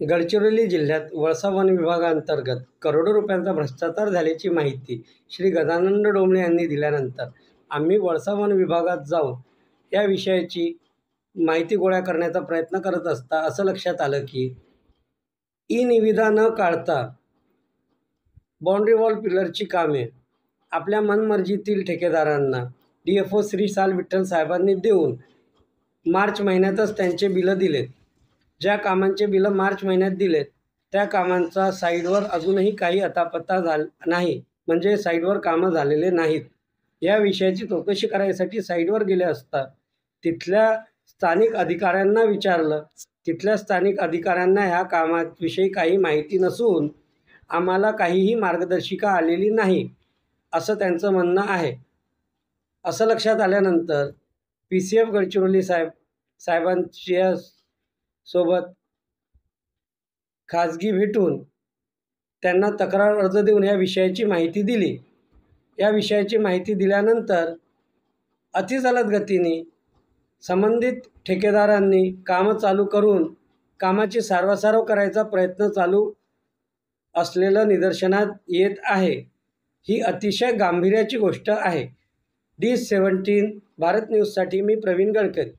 गडचिरोली जिल्ह्यात वळसा वन विभागांतर्गत करोडो रुपयांचा भ्रष्टाचार झाल्याची माहिती श्री गजानन डोंबळे यांनी दिल्यानंतर आम्ही वळसा वन विभागात जाऊन या विषयाची माहिती गोळा करण्याचा प्रयत्न करत असता असं लक्षात आलं की निविदा न काढता बाउंड्री वॉल पिलरची कामे आपल्या मनमर्जीतील ठेकेदारांना DFO श्री साल विठ्ठल साहेबांनी देऊन मार्च महिन्यातच त्यांचे बिलं दिलेत. ज्या कामांचे बिलं मार्च महिन्यात दिलेत त्या कामांचा साईडवर अजूनही काही अतापत्ता नाही, म्हणजे साईडवर कामं झालेले नाहीत. या विषयाची चौकशी करायसाठी साईडवर गेले असता तिथल्या स्थानिक अधिकाऱ्यांना विचारलं. तिथल्या स्थानिक अधिकाऱ्यांना ह्या कामाविषयी काही माहिती नसून आम्हाला काहीही मार्गदर्शिका आलेली नाही असं त्यांचं म्हणणं आहे. असं लक्षात आल्यानंतर PCF गडचिरोली साहेबांच्या सोबत खाजगी भेटून त्यांना तक्रार अर्ज देऊन या विषयाची माहिती दिली. या विषयाची माहिती दिल्यानंतर अतिजलद गतीने संबंधित ठेकेदारांनी कामं चालू करून कामाची सारवासारव करायचा प्रयत्न चालू असलेलं निदर्शनात येत आहे. ही अतिशय गांभीर्याची गोष्ट आहे. D17 भारत न्यूजसाठी मी प्रवीण गडकरी.